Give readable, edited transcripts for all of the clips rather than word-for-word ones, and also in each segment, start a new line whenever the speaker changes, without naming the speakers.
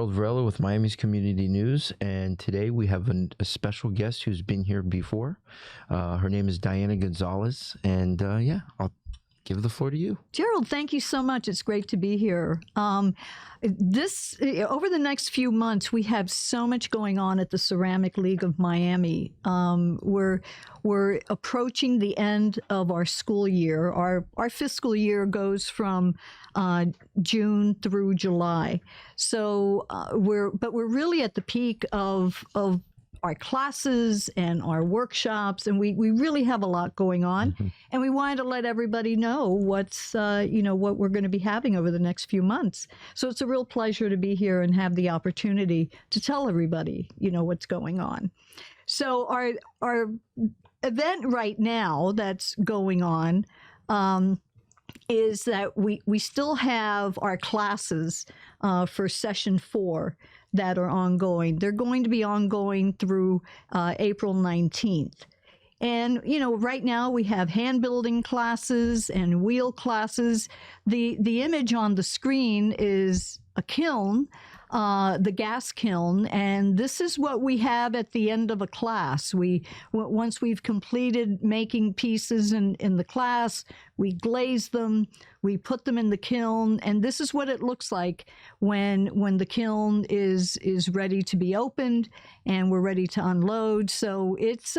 Gerald Varela with Miami's Community News, and today we have a special guest who's been here before. Her name is Diana Gonzales, and I'll give the floor to you.
Gerald, thank you so much. It's great to be here. Over the next few months, we have so much going on at the Ceramic League of Miami. We're approaching the end of our school year. Our fiscal year goes from June through July. So we're really at the peak of our classes and our workshops, and we really have a lot going on. Mm-hmm. And we wanted to let everybody know what we're going to be having over the next few months. So it's a real pleasure to be here and have the opportunity to tell everybody, what's going on. So our event right now that's going on is that we still have our classes for session 4 that are ongoing. They're going to be ongoing through April 19th. And, right now we have hand building classes and wheel classes. The image on the screen is a kiln, the gas kiln, and this is what we have at the end of a class. Once we've completed making pieces in the class, we glaze them, we put them in the kiln, and this is what it looks like when the kiln is ready to be opened and we're ready to unload. So it's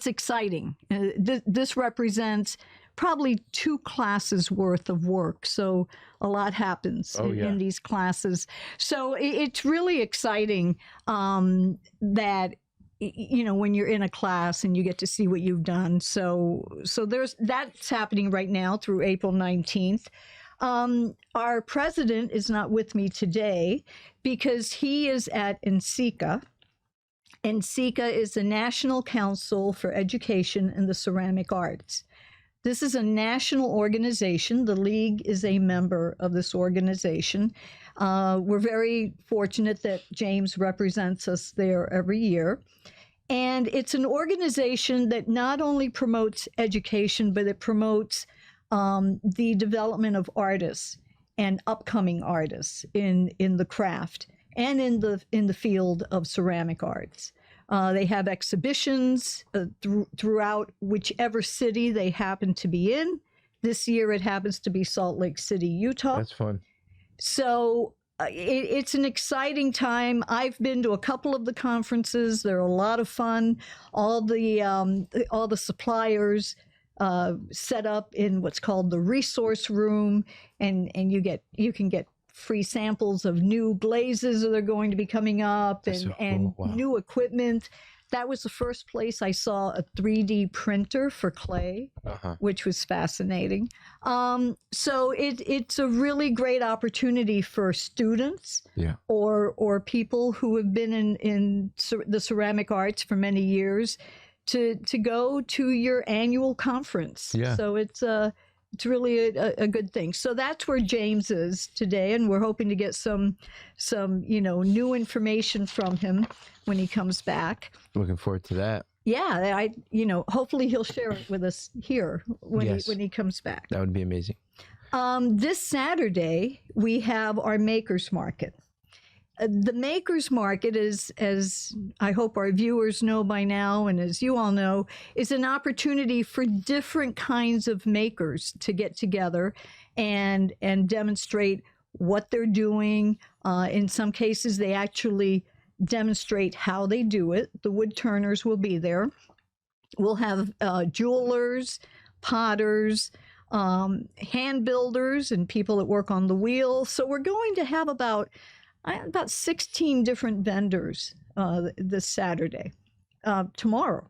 exciting. This represents probably 2 classes worth of work. So a lot happens in these classes. So it's really exciting that, when you're in a class and you get to see what you've done. So that's happening right now through April 19th. Our president is not with me today because he is at NCECA. NCECA is the National Council for Education in the Ceramic Arts. This is a national organization. The League is a member of this organization. We're very fortunate that James represents us there every year. And it's an organization that not only promotes education, but it promotes the development of artists and upcoming artists in the craft and in the field of ceramic arts. They have exhibitions throughout whichever city they happen to be in. This year it happens to be Salt Lake City, Utah.
That's fun.
So it's an exciting time. I've been to a couple of the conferences. They're a lot of fun. All the suppliers set up in what's called the resource room, and you can get free samples of new glazes that are going to be coming up and new equipment. That was the first place I saw a 3D printer for clay, which was fascinating. So it's a really great opportunity for students or people who have been in the ceramic arts for many years to go to your annual conference. Yeah. So it's really a good thing. So that's where James is today, and we're hoping to get some new information from him when he comes back.
Looking forward to that.
Yeah, hopefully he'll share it with us here when he comes back.
That would be amazing.
This Saturday we have our Makers Market. The Makers Market is, as I hope our viewers know by now, and as you all know, is an opportunity for different kinds of makers to get together and demonstrate what they're doing. In some cases, they actually demonstrate how they do it. The wood turners will be there. We'll have jewelers, potters, hand builders, and people that work on the wheel. So we're going to have about 16 different vendors this Saturday, tomorrow,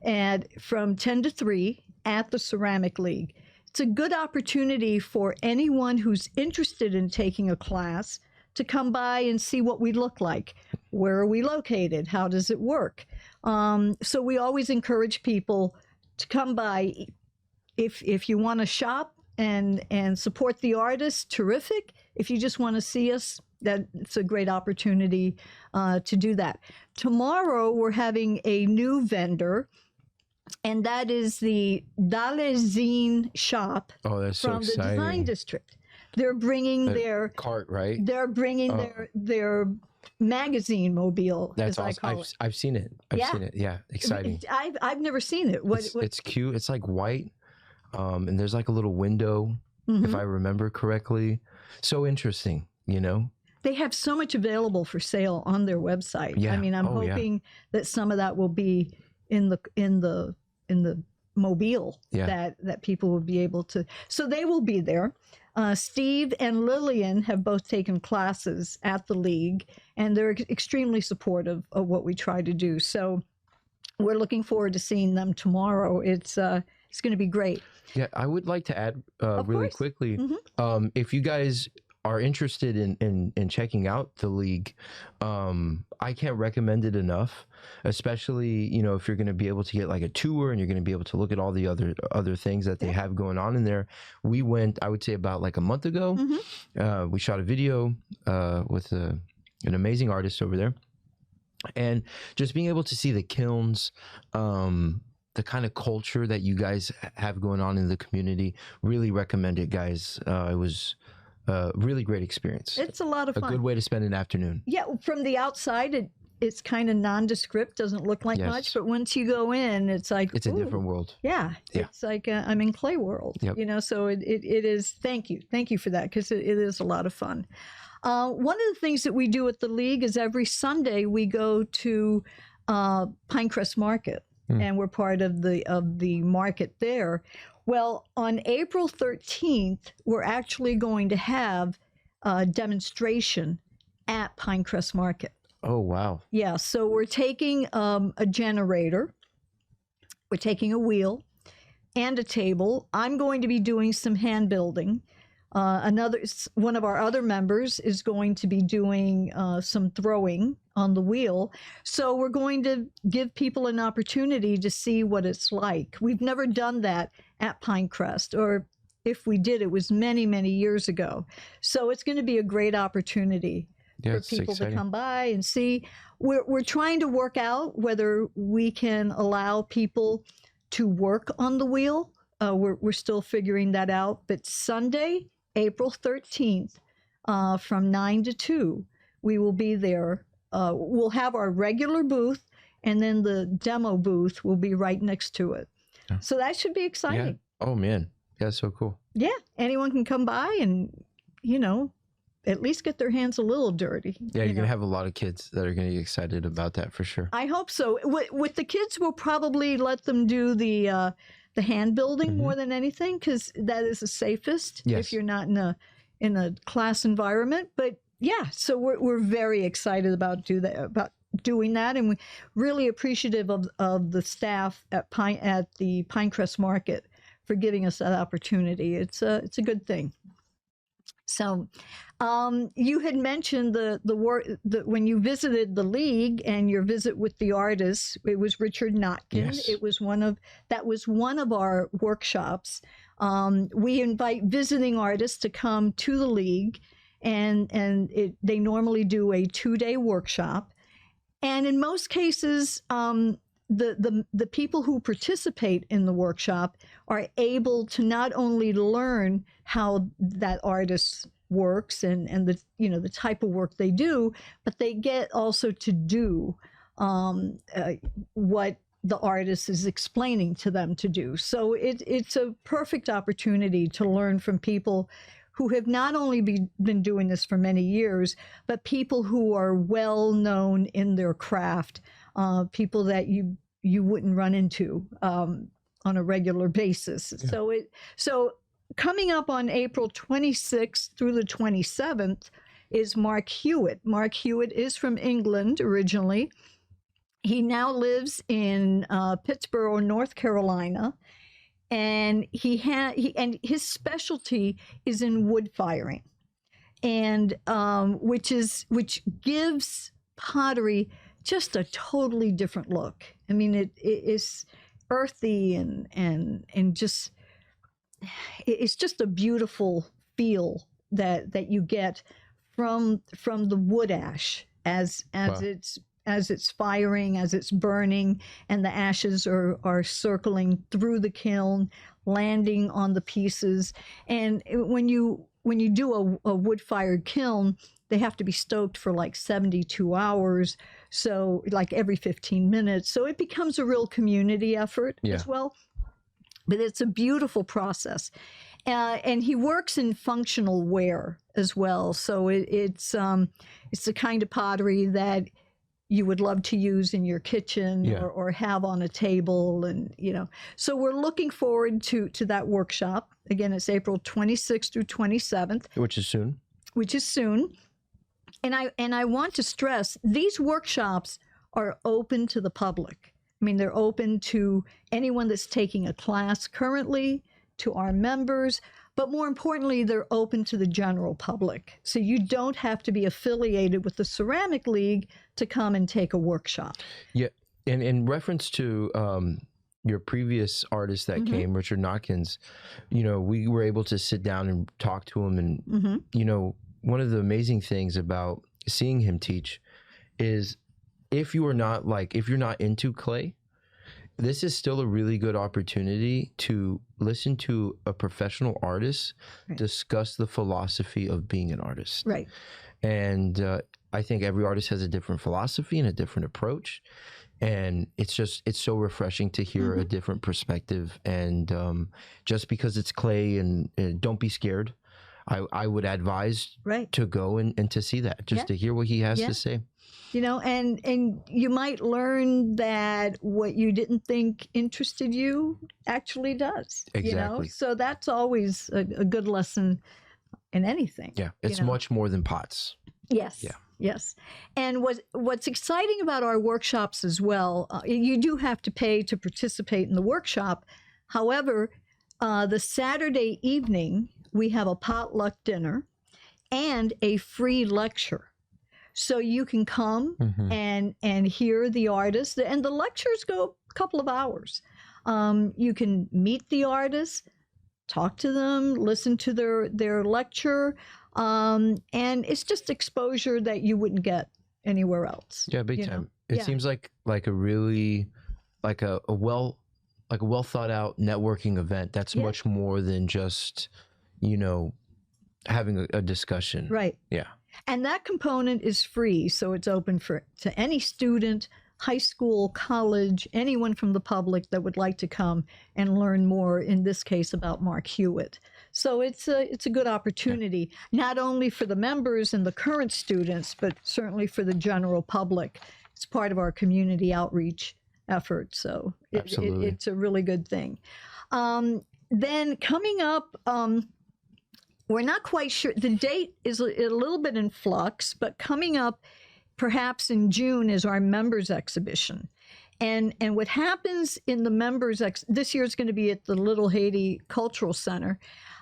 and from 10 to 3 at the Ceramic League. It's a good opportunity for anyone who's interested in taking a class to come by and see what we look like. Where are we located? How does it work? So we always encourage people to come by. If you want to shop and support the artists, terrific. If you just want to see us, it's a great opportunity to do that. Tomorrow, we're having a new vendor, and that is the Dalezine shop
from
the Design District. they're bringing
The
their
cart, right?
they're bringing
Oh.
their magazine mobile,
That's
as I
awesome.
call it.
I've seen it. I've
Yeah.
seen it. Yeah, exciting.
I've never seen it. What?
It's cute. It's like white, and there's like a little window, if I remember correctly. So interesting, you know.
They have so much available for sale on their website.
Yeah.
I mean, I'm
Oh, yeah.
hoping that some of that will be in the mobile
Yeah.
that people will be able to. So they will be there. Steve and Lillian have both taken classes at the league, and they're extremely supportive of what we try to do. So we're looking forward to seeing them tomorrow. It's going to be great.
Yeah, I would like to add
Of
really
course.
quickly,
Mhm.
if you guys are interested in checking out the league, I can't recommend it enough. Especially, you know, if you're going to be able to get like a tour and you're going to be able to look at all the other things that they have going on in there. We went, I would say, about like a month ago. We shot a video with an amazing artist over there, and just being able to see the kilns. The kind of culture that you guys have going on in the community, really recommend it, guys. It was a really great experience.
It's a lot of
A
fun.
good way to spend an afternoon.
Yeah, from the outside, it's kind of nondescript, doesn't look like
Yes.
much, but once you go in, it's like,
It's a
ooh,
different world.
Yeah,
Yeah.
it's like I'm in Clay World,
Yep.
you know. So it is. Thank you for that, because it is a lot of fun. One of the things that we do at the league is every Sunday we go to Pinecrest Market, and we're part of the market there. Well, on April 13th, we're actually going to have a demonstration at Pinecrest Market.
Oh, wow.
Yeah, so we're taking a generator, we're taking a wheel, and a table. I'm going to be doing some hand building. One of our other members is going to be doing some throwing on the wheel. So we're going to give people an opportunity to see what it's like. We've never done that at Pinecrest, or if we did, it was many, many years ago. So it's going to be a great opportunity
Yeah,
for
it's
people
exciting.
to come by and see. We're trying to work out whether we can allow people to work on the wheel. We're still figuring that out. But Sunday, April 13th, from 9 to 2, we will be there. We'll have our regular booth, and then the demo booth will be right next to it.
Yeah.
So that should be
Yeah.
exciting.
Oh, man. Yeah, so cool.
Yeah, anyone can come by and, you know, at least get their hands a little dirty.
Yeah,
you
you're
know.
going to have a lot of kids that are going to be excited about that for sure.
I hope so. With the kids, we'll probably let them do the hand building more than anything, because that is the safest
Yes.
if you're not in a class environment. But yeah, so we're very excited about doing that, and we're really appreciative of the staff at the Pinecrest Market for giving us that opportunity. It's a good thing. So, you had mentioned the work that when you visited the league and your visit with the artists, it was Richard Notkin.
Yes.
It was one of our workshops. We invite visiting artists to come to the league, and they normally do a 2-day workshop. And in most cases, the people who participate in the workshop are able to not only learn how that artist works and the type of work they do, but they get also to do what the artist is explaining to them to do. So it's a perfect opportunity to learn from people who have not only been doing this for many years, but people who are well known in their craft, people that you wouldn't run into on a regular basis. Yeah. So coming up on April 26th through the 27th is Mark Hewitt. Mark Hewitt is from England originally. He now lives in Pittsboro, North Carolina, and his specialty is in wood firing, and which gives pottery just a totally different look. I mean, it is earthy and just it's just a beautiful feel that you get from the wood ash as
Wow.
it's firing, as it's burning, and the ashes are circling through the kiln, landing on the pieces. And when you when you do a wood-fired kiln, they have to be stoked for like 72 hours. So like every 15 minutes. So it becomes a real community effort as well. But it's a beautiful process. And he works in functional ware as well. So it's the kind of pottery that you would love to use in your kitchen or have on a table. And, so we're looking forward to that workshop. Again, it's April 26th through 27th.
Which is soon.
And I want to stress, these workshops are open to the public. I mean, they're open to anyone that's taking a class currently, to our members, but more importantly, they're open to the general public. So you don't have to be affiliated with the Ceramic League to come and take a workshop.
Yeah, and in reference to your previous artist that came, Richard Knotkins, we were able to sit down and talk to him. And, one of the amazing things about seeing him teach is if you're not into clay, this is still a really good opportunity to listen to a professional artist discuss the philosophy of being an artist.
Right.
And I think every artist has a different philosophy and a different approach. And it's so refreshing to hear a different perspective. And just because it's clay, and don't be scared. I would advise to go and to see that, just to hear what he has to say.
And you might learn that what you didn't think interested you actually does.
Exactly.
So that's always a good lesson in anything.
Yeah, it's much more than pots.
Yes. Yeah. Yes. And what's exciting about our workshops as well, you do have to pay to participate in the workshop. However, the Saturday evening, we have a potluck dinner and a free lecture. So you can come and hear the artist, and the lectures go a couple of hours. You can meet the artists, talk to them, listen to their lecture, and it's just exposure that you wouldn't get anywhere else.
Yeah, big time. It seems like a really a well thought out networking event. That's much more than just having a discussion.
Right.
Yeah.
And that component is free, so it's open to any student, high school, college, anyone from the public that would like to come and learn more, in this case, about Mark Hewitt. So it's a good opportunity, not only for the members and the current students, but certainly for the general public. It's part of our community outreach effort, so it's a really good thing. Then coming up, we're not quite sure. The date is a little bit in flux, but coming up perhaps in June is our members exhibition. And what happens in the members, this year is going to be at the Little Haiti Cultural Center,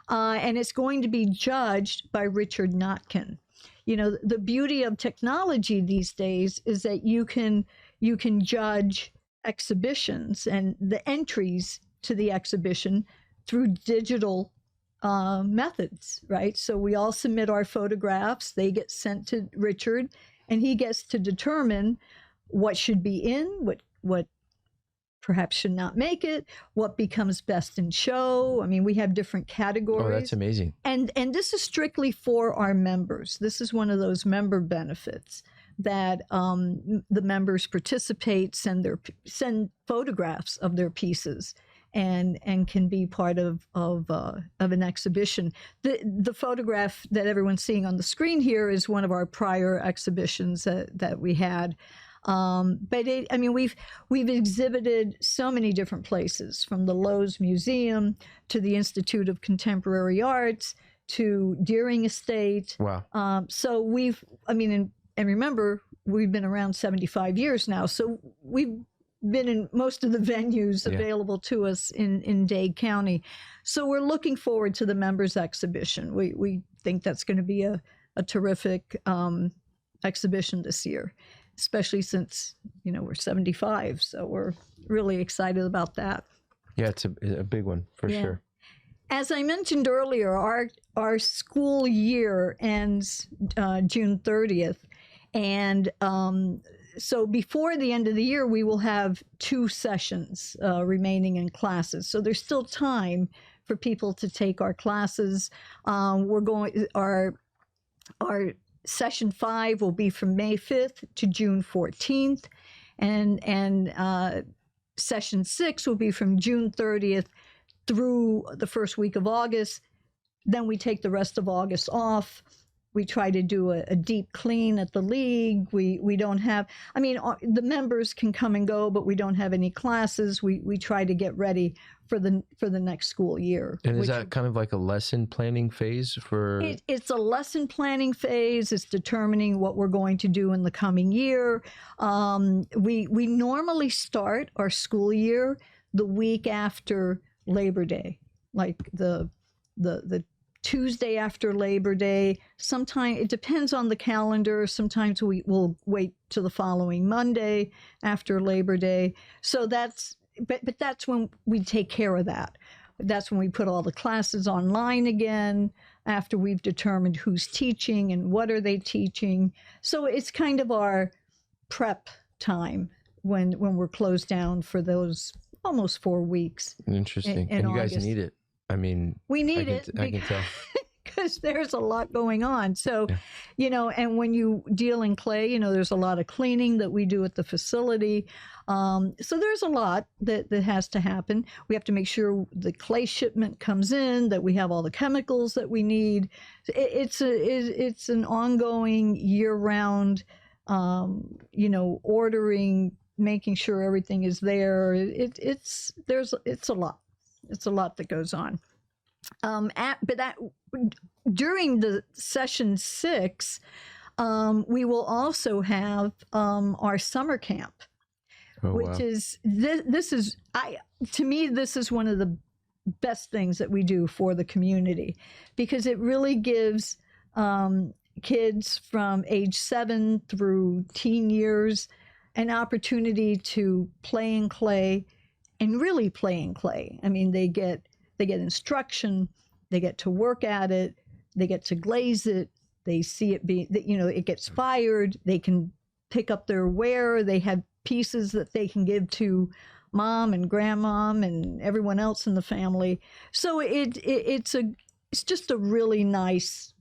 and it's going to be judged by Richard Notkin. The beauty of technology these days is that you can judge exhibitions and the entries to the exhibition through digital methods, right? So we all submit our photographs, they get sent to Richard, and he gets to determine what should be in, what perhaps should not make it, what becomes best in show. I mean, we have different categories.
Oh, that's amazing. And
this is strictly for our members. This is one of those member benefits that the members participate, send photographs of their pieces, and can be part of an exhibition. The photograph that everyone's seeing on the screen here is one of our prior exhibitions that we had. But we've exhibited so many different places, from the Lowe's Museum to the Institute of Contemporary Arts to Deering Estate.
Wow.
So and remember, we've been around 75 years now, so we've been in most of the venues available to us in Dade County. So we're looking forward to the members exhibition. We think that's going to be a terrific exhibition this year, especially since, we're 75. So we're really excited about that.
Yeah, it's a big one for sure.
As I mentioned earlier, our school year ends June 30th. And so before the end of the year, we will have 2 sessions remaining in classes. So there's still time for people to take our classes. We're going our session 5 will be from May 5th to June 14th, and session 6 will be from June 30th through the first week of August. Then we take the rest of August off. We try to do a deep clean at the league. We don't have, I mean, the members can come and go, but we don't have any classes. We try to get ready for the next school year.
And is that kind of like a lesson planning phase for?
It's a lesson planning phase. It's determining what we're going to do in the coming year. We normally start our school year the week after Labor Day, like the Tuesday after Labor Day. Sometimes it depends on the calendar. Sometimes we will wait till the following Monday after Labor Day. So that's when we take care of that. That's when we put all the classes online again, after we've determined who's teaching and what are they teaching. So it's kind of our prep time when we're closed down for those almost 4 weeks.
Interesting.
In
and you guys
August.
need it. I mean,
we need
I can tell.
because there's a lot going on. So,
Yeah.
And when you deal in clay, there's a lot of cleaning that we do at the facility. So there's a lot that has to happen. We have to make sure the clay shipment comes in, that we have all the chemicals that we need. It's an ongoing year-round, ordering, making sure everything is there. It's a lot. It's a lot that goes on. During the session 6, we will also have our summer camp, which is to me this is one of the best things that we do for the community, because it really gives kids from age 7 through teen years an opportunity to play in clay, and really play in clay. I mean, they get instruction, they get to work at it, they get to glaze it, they see it it gets fired, they can pick up their wear, they have pieces that they can give to mom and grandmom and everyone else in the family. So it's just a really nice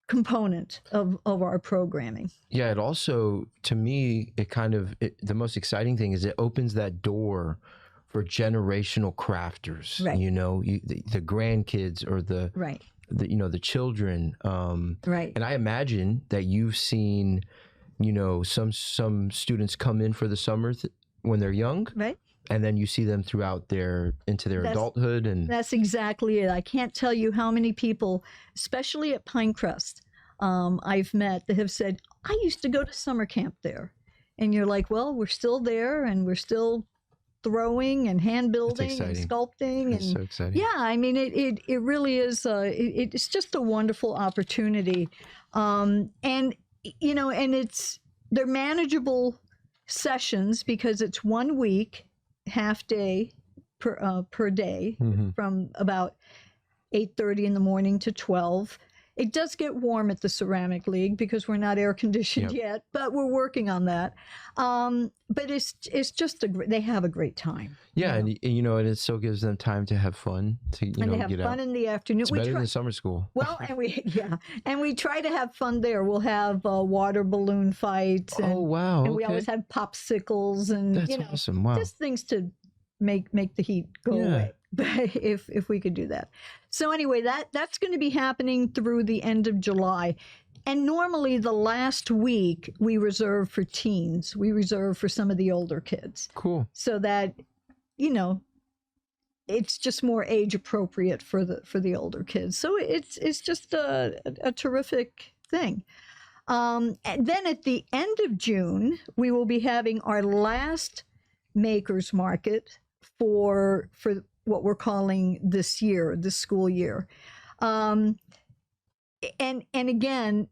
component of our programming.
Yeah, it also, to me, the most exciting thing is it opens that door for generational crafters.
Right.
The grandkids or the children.
Right.
And I imagine that you've seen, some students come in for the summer when they're young.
Right.
And then you see them throughout into their adulthood. And
that's exactly it. I can't tell you how many people, especially at Pinecrest, I've met that have said, I used to go to summer camp there. And you're like, well, we're still there, and we're still throwing and hand building and sculpting.
That's so exciting.
Yeah, I mean, it really is. It's just a wonderful opportunity. And they're manageable sessions, because it's 1 week, half day per day, from about 8:30 in the morning to 12. It does get warm at the Ceramic League because we're not air conditioned yet, but we're working on that. But it's just they have a great time.
Yeah, and it still gives them time to have fun, to
and they have
get
fun
out.
in the afternoon.
It's better than summer school.
Well, and we try to have fun there. We'll have water balloon fights. And,
oh wow!
And we always have popsicles and
that's awesome. Wow,
just things to make the heat go away. But if we could do that. So anyway, that's going to be happening through the end of July. And normally the last week we reserve for teens. We reserve for some of the older kids.
Cool.
So that, it's just more age appropriate for the older kids. So it's just a terrific thing. And then at the end of June, we will be having our last Makers Market for what we're calling this school year. And again,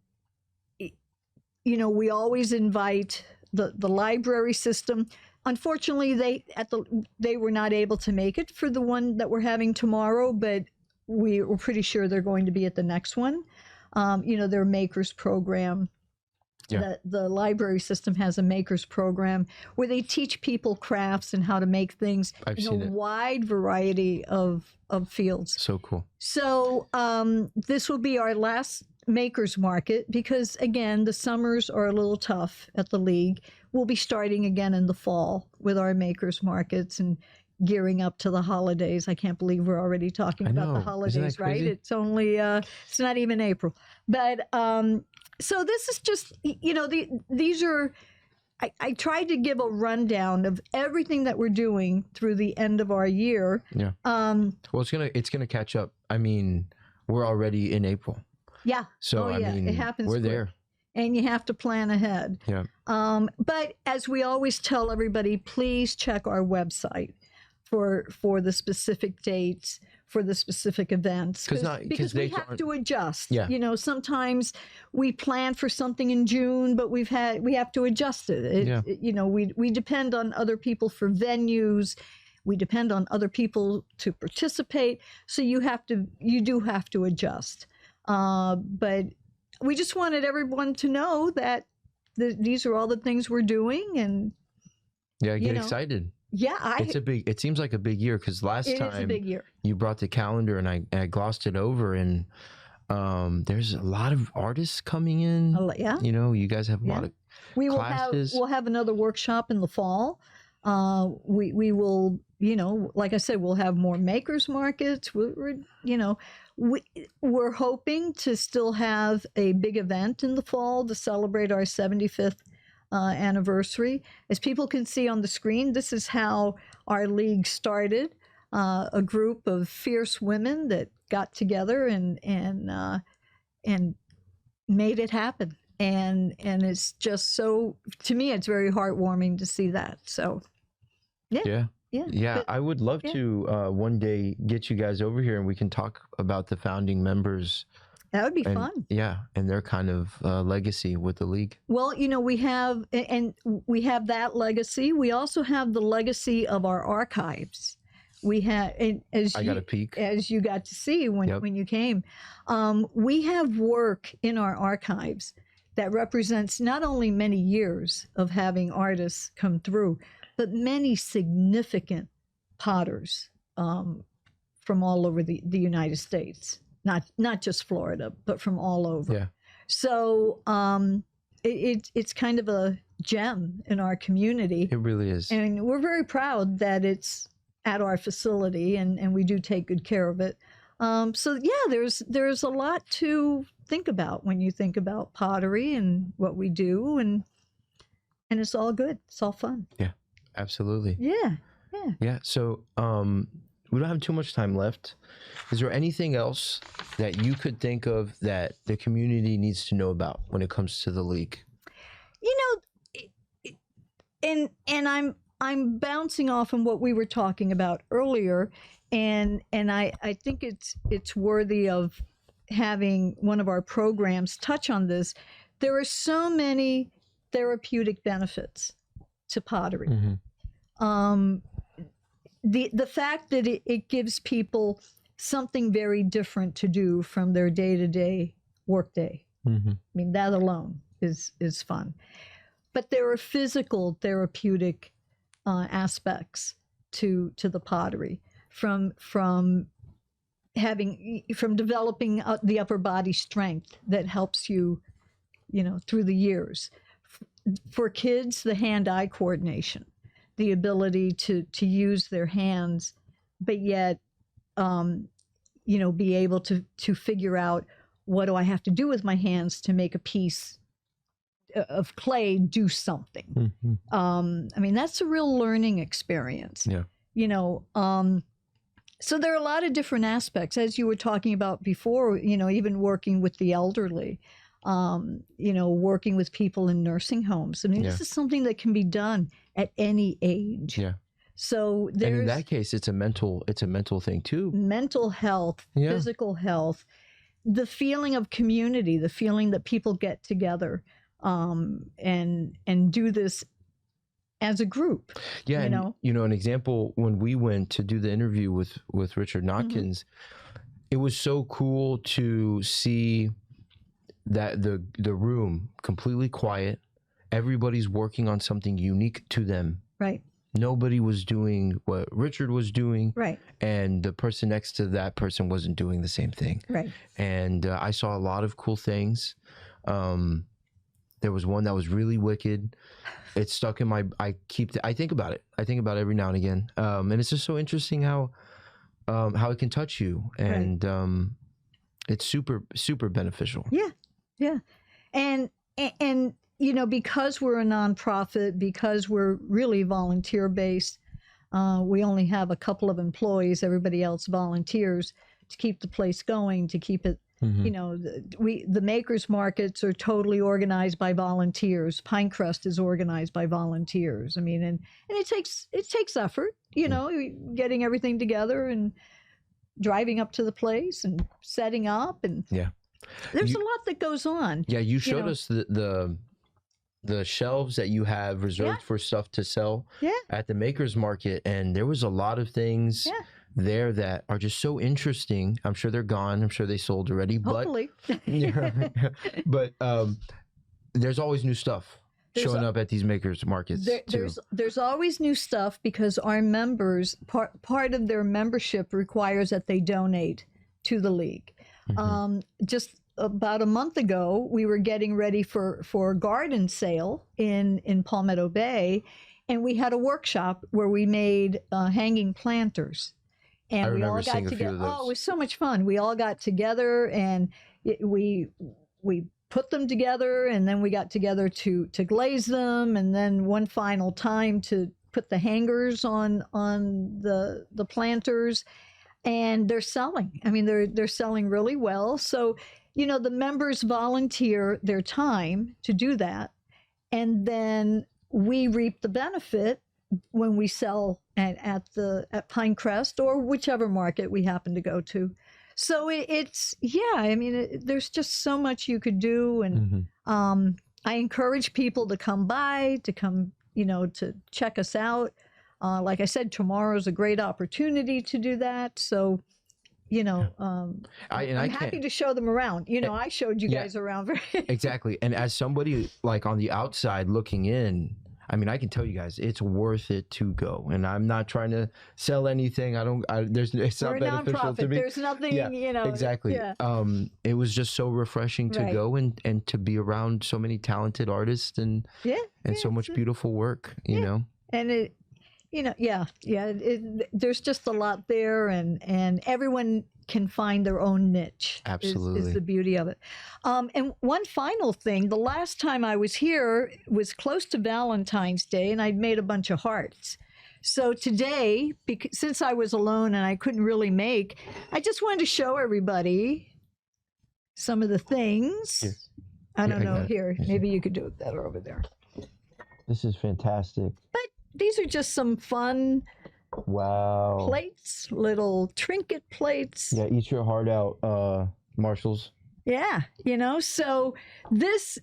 we always invite the library system. Unfortunately, they were not able to make it for the one that we're having tomorrow, but we're pretty sure they're going to be at the next one. Their Makers program
Yeah.
The library system has a makers program where they teach people crafts and how to make things
I've
in
seen
a
it.
wide variety of fields.
So cool.
So this will be our last makers market because, again, the summers are a little tough at the league. We'll be starting again in the fall with our makers markets and gearing up to the holidays. I can't believe we're already talking
I
about
know.
the
Isn't that
holidays, right?
crazy?
It's only, it's not even April. But so this is just, these are, I tried to give a rundown of everything that we're doing through the end of our year.
Yeah. Well, it's gonna catch up. I mean, we're already in April.
Yeah.
So
I mean, it happens
we're
quick.
there.
And you have to plan ahead.
Yeah.
But as we always tell everybody, please check our website for the specific dates, for the specific events, because we have to adjust.
Yeah.
Sometimes we plan for something in June, but we have to adjust it. We depend on other people for venues. We depend on other people to participate. So you do have to adjust. But we just wanted everyone to know that these are all the things we're doing, and
get excited.
Yeah,
it seems like a big year because last
it
time
is a big year.
You brought the calendar and I glossed it over, and there's a lot of artists coming in.
Yeah,
you guys have a lot of classes.
We'll have another workshop in the fall. We will, like I said, we'll have more makers markets. We're hoping to still have a big event in the fall to celebrate our 75th anniversary. As people can see on the screen, this is how our league started. A group of fierce women that got together and made it happen. And it's just so, to me, it's very heartwarming to see that. So, yeah.
But, I would love to one day get you guys over here and we can talk about the founding members.
That would be fun.
Yeah, and their kind of legacy with the league. Well,
we have that legacy. We also have the legacy of our archives. We have,
I got a peek,
as you got to see when you came. We have work in our archives that represents not only many years of having artists come through, but many significant potters from all over the United States. Not just Florida, but from all over.
Yeah.
So it's kind of a gem in our community.
It really is.
And we're very proud that it's at our facility, and we do take good care of it. So yeah, there's a lot to think about when you think about pottery and what we do, and it's all good. It's all fun.
Yeah, absolutely.
Yeah.
So we don't have too much time left. Is there anything else that you could think of that the community needs to know about when it comes to the league?
And I'm bouncing off on what we were talking about earlier, and I think it's worthy of having one of our programs touch on this. There are so many therapeutic benefits to pottery. Mm-hmm. The fact that it gives people something very different to do from their day-to-day workday. Mm-hmm. I mean, that alone is fun. But there are physical therapeutic aspects to the pottery, from developing the upper body strength that helps you, through the years. For kids, the hand-eye coordination, the ability to use their hands, but yet, be able to figure out, what do I have to do with my hands to make a piece of clay do something. Mm-hmm. I mean, that's a real learning experience. Yeah. So there are a lot of different aspects, as you were talking about before, even working with the elderly, working with people in nursing homes. I mean, this is something that can be done at any age. Yeah. So and in
that case, it's a mental thing too.
Mental health, physical health, the feeling of community, the feeling that people get together and do this as a group. Yeah,
an example, when we went to do the interview with Richard Notkins, mm-hmm. It was so cool to see that the room completely quiet. Everybody's working on something unique to them.
Right.
Nobody was doing what Richard was doing.
Right.
And the person next to that person wasn't doing the same thing.
Right.
And I saw a lot of cool things. There was one that was really wicked. It stuck in my. I think about it. I think about it every now and again. And it's just so interesting how it can touch you, and it's super beneficial.
Yeah. Yeah. And you know, because we're a nonprofit, because we're really volunteer based, we only have a couple of employees. Everybody else volunteers to keep the place going, to keep it.
Mm-hmm.
You know, the makers markets are totally organized by volunteers. Pinecrest is organized by volunteers. I mean, and it takes effort. You know, getting everything together and driving up to the place and setting up, and there's a lot that goes on.
Yeah, you showed us the shelves that you have reserved for stuff to sell at the makers market, and there was a lot of things there that are just so interesting. I'm sure they're gone. I'm sure they sold already.
Hopefully.
But there's always new stuff showing up at these makers markets.
There's always new stuff because our members, part of their membership requires that they donate to the league. Mm-hmm. Just about a month ago, we were getting ready for a garden sale in Palmetto Bay, and we had a workshop where we made hanging planters. And we all got together. Oh, it was so much fun. We all got together, and we put them together, and then we got together to glaze them, and then one final time to put the hangers on the planters, and they're selling. I mean, they're selling really well. So, you know, the members volunteer their time to do that, and then we reap the benefit when we sell at Pinecrest or whichever market we happen to go to. So it's I mean, there's just so much you could do, and I encourage people to come by, you know, to check us out. Like I said, tomorrow's a great opportunity to do that. So, you know, I'm happy to show them around. You know, I showed you guys around.
Exactly. And as somebody like on the outside looking in, I mean, I can tell you guys, it's worth it to go. And I'm not trying to sell anything. It's not beneficial to me.
There's nothing, you know.
Exactly. Yeah. It was just so refreshing to go and to be around so many talented artists and so much beautiful work, you know. And it, you know, there's just a lot there, and everyone can find their own niche. Absolutely.
Is the beauty of it. And one final thing, the last time I was here was close to Valentine's Day, and I'd made a bunch of hearts. So today, since I was alone and I couldn't really make, I just wanted to show everybody some of the things.
Yes.
I don't know, here, maybe you could do it better over there.
This is fantastic.
But these are just some fun plates, little trinket plates.
Yeah, eat your heart out, Marshalls.
Yeah, you know, so this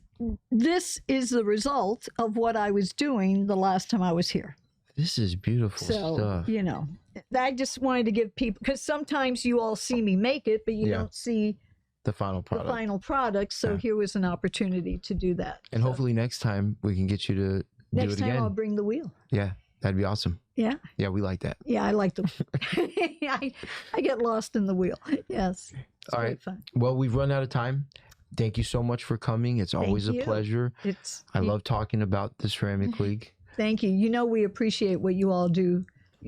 is the result of what I was doing the last time I was here.
This is beautiful stuff.
You know, I just wanted to give people, because sometimes you all see me make it, but you don't see
the final product.
So here was an opportunity to do that.
And hopefully next time we can get you to do it again.
Next time I'll bring the wheel.
Yeah, that'd be awesome.
Yeah.
Yeah, we like that.
Yeah, I like the I get lost in the wheel. Yes. It's
all right.
fun.
Well, we've run out of time. Thank you so much for coming. It's always a pleasure. I love talking about the Ceramic League.
Thank you. You know, we appreciate what you all do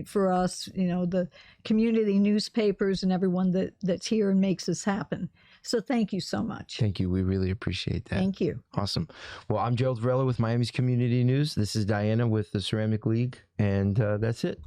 for us, you know, the community newspapers and everyone that's here and makes this happen. So thank you so much.
Thank you. We really appreciate that.
Thank you.
Awesome. Well, I'm Gerald Varela with Miami's Community News. This is Diana with the Ceramic League, and that's it.